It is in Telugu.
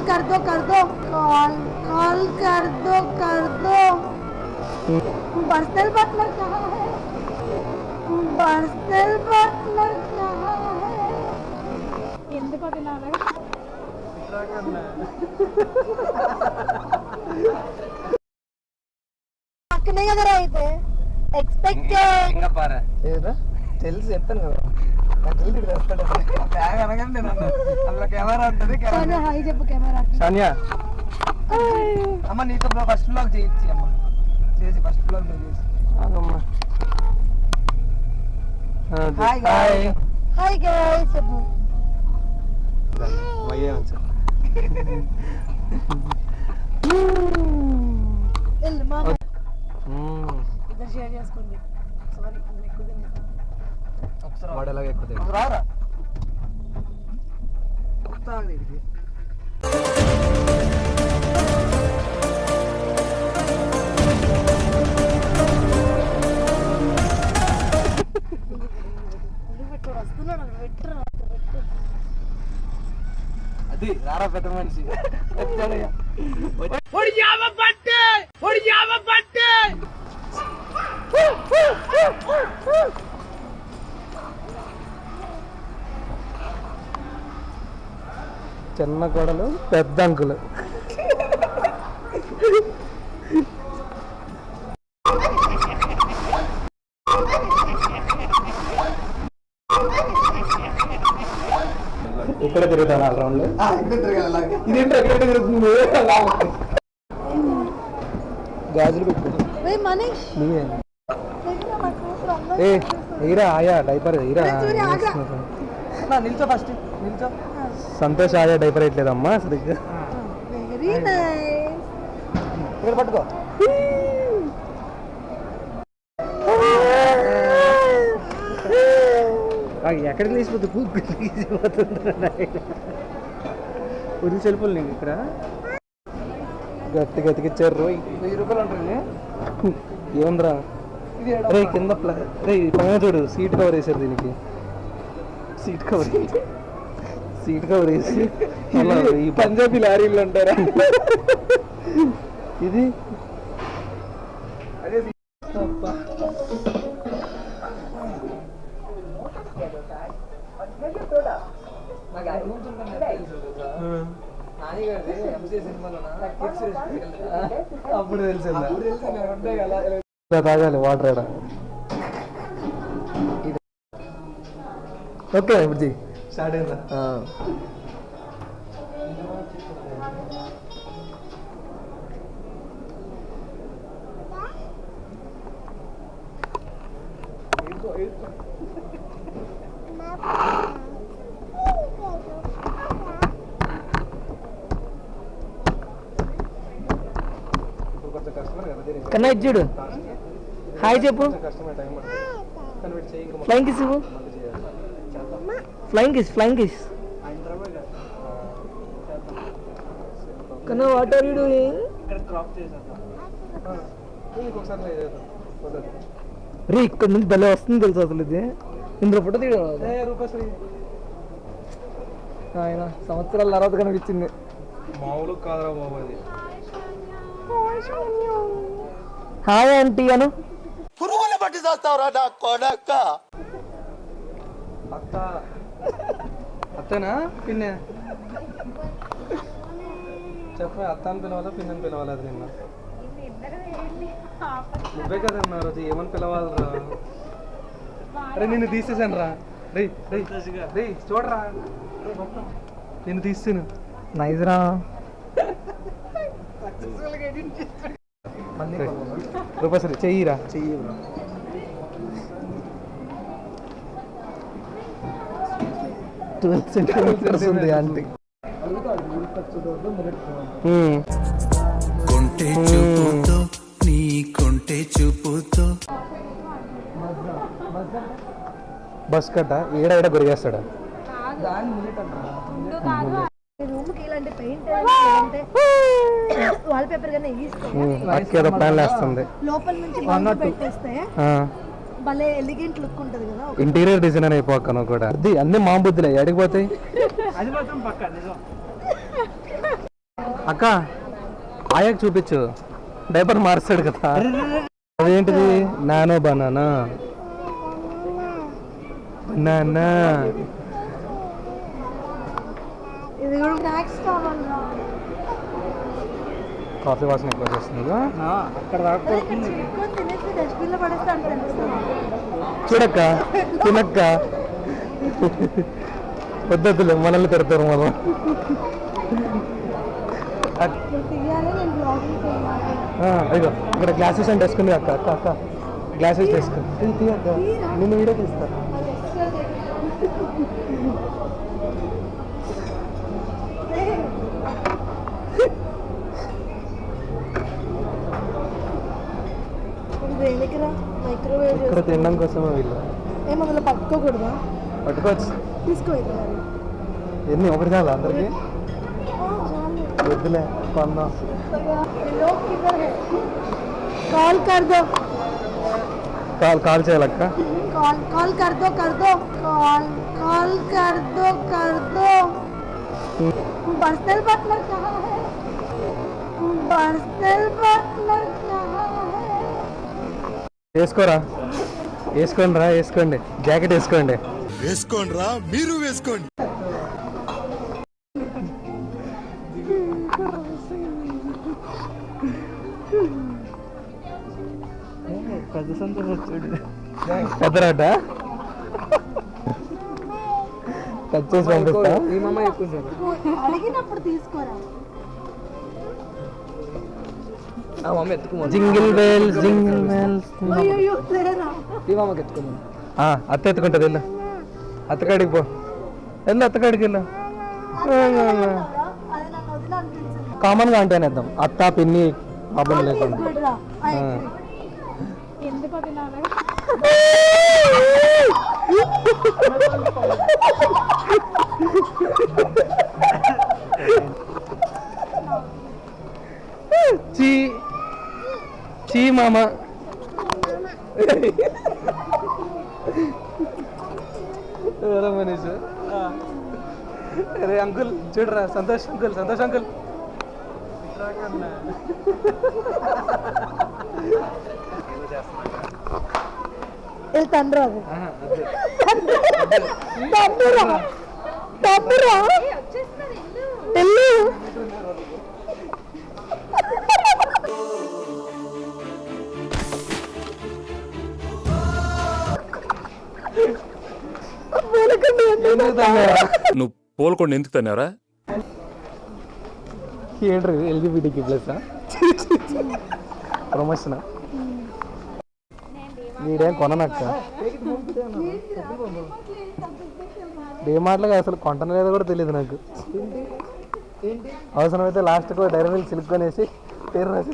कर दो कॉल कर दो पर्सनल बटलर कहाँ है ఎందుకు తినాలి పక్కనే కదరా అయితే ఎక్స్పెక్ట్ ఇంకా పారా ఏదా తెలుసు చెప్తాను కదా బ్యాగ్ అనగానే నేను అందులో కెమెరా ఉంటుంది హాయ్ చెప్పు కెమెరా సానియా అమ్మ నీతో ఫస్ట్ బ్లాగ్ చేయించి అమ్మ చేసి ఫస్ట్ బ్లాగ్ చేసి అమ్మ హాయ్ గైస్ చెప్పు వయ్యే వచ్చా ఎల్ మామ ఇద్దరు షేర్ చేసుకోండి సారీ అందులో ఎక్కువ తిన్నా ఒకసారి వాడలాగా ఎక్కువ తిన్నా రారా తాగలేదు ఇది అది రారా పెద్ద మనిషి చిన్న కోడలు పెద్ద అంకులు ఇక్కడ తిరుగుతాను ఆ రౌండ్ ఇదేంటి ఎక్కడ తిరుగుతుంది గాజులు పెట్టుకుంటా ఆయా డైపర్ నిల్చో ఫస్ట్ నిల్చో సంతోష్ ఆయా డైపర్ వేయట్లేదమ్మా సరిగ్గా ఇక్కడ పట్టుకో ఎక్కడికి లేచిపోతుంది ఉరి సెల్ఫుల్ నీకు ఇక్కడ గట్టిగా ఎతికిచ్చారు 1000 రూపాయలు ఉంటుంది ఏముందిరా రే కింద రే పైన చూడు సీట్ కవర్ వేసారు దీనికి సీట్ కవర్ వేసి ఈ పంజాబీ లారీలు అంటారా ఇది అప్పుడు తెలిసిందా తాగాలి వాటర్ ఆడ ఓకే ఇప్పుడు స్టార్ట్ అయిందా కన్నా చూడు హాయ్ చెప్పు ఫ్లైంగ్ కిస్ ఇవ్వు ఫ్లైంగ్ కిస్ కన్నా వాట్ ఆర్ యు డూయింగ్ రే ఇక్కడ నుంచి భలే వస్తుంది తెలుసు అసలు ఇది ఇందులో ఫోటో తీయడం ఆయన సంవత్సరాల తర్వాత కనిపించింది మామూలు కాదురా బాబు అది హాయ్ ఆంటీ అను పురుగుల బట్టి చేస్తావురా నా కొడక అత్తనా పిన్న చెప్ప అత్త అని పిలవాలా పిన్నని పిలవాలి అది నిన్న నువ్వే కదన్నా రోజు ఏమని పిలవాలరా అరే నిన్ను తీసేసాను రా రే చూడరా నిన్ను తీస్తాను నైస్ రా రూపాయి చెయ్యిరా చెయ్యి ఉంది ఆంటీ కొంటే చూపుతో నీ కొంటే చూపుతో బస్ కట్ట ఏడ గురిగేస్తాడా రూమ్కి ఇలాంటి పెయింట్ వాల్ పేపర్ గానే వేస్తుంది లోపల నుంచి పెట్టేస్తే భలే ఎలిగెంట్ లుక్ ఉంటది కదా ఇంటీరియర్ డిజైనర్ అయిపోకను కూడా అది అన్ని మా బుద్ధులే అడిగిపోతాయి అది మాత్రం పక్కా నిజం అక్క ఆయాకి చూపించు, డైపర్ మారుస్తాడు కదా. అదేంటిది? Nano banana banana. కాఫీ వాసన ఎక్కువ చేస్తుంది. చూడక్క, తినక్క. వద్దొద్దులే, మనల్ని పెడతారు మనం. అయ్యో ఇక్కడ గ్లాసెస్ అని డెస్క్ ఉంది అక్క. అక్క అక్క గ్లాసెస్ డెస్క్ తీయక్క, నేను వీడియో తీస్తా. ఇక్కడ తినడం కోసమే వీళ్ళు. ఏమన్నా పట్టుకోకూడదా? పట్టుకోవచ్చు. తీసుకో. ఎన్ని? ఒకటి చాలా అందరికి వద్దులే, కొందాం. కాల్ कर दो. కాల్ చేయాలక్క. కాల్ कर दो कर दो. కాల్ कर दो. पर्सनल पार्टनर कहाँ है? पर्सनल पार्टनर कहाँ है? వేసుకోరా, వేసుకోండి రా, వేసుకోండి. జాకెట్ వేసుకోండి. వేసుకోండి రా, మీరు వేసుకోండి. పెద్ద సంతోషం వచ్చాడు. పెద్దరాట కట్ చేసి పంపిస్తా. అడిగినప్పుడు తీసుకోరా. Jingle bells, jingle bells. అత్త ఎత్తుకుంటుంది. వెళ్ళు అత్తకాడికి పో. వెళ్ళు అత్తకాడికి వెళ్ళు. కామన్గా అంటే అనేద్దాం, అత్త పిన్ని బాబుని లేకుండా. చీ చీ మామ. మనీష్ అరే అంకుల్ చూడరా, సంతోష్ అంకుల్, సంతోష్ అంకుల్. తండ్రి నువ్వు పోల్కొండ ఎందుకు తన్నారా? ఏంట్రీ ఎల్జిబిటికి ప్లస్ ప్రమోషన్? వీడేం కొననక్క. డిమార్ట్లో అసలు కొంటనేది కూడా తెలియదు నాకు. అవసరమైతే లాస్ట్కి డైరీ మిల్క్ సిల్క్ కొనేసి పేరు రాసి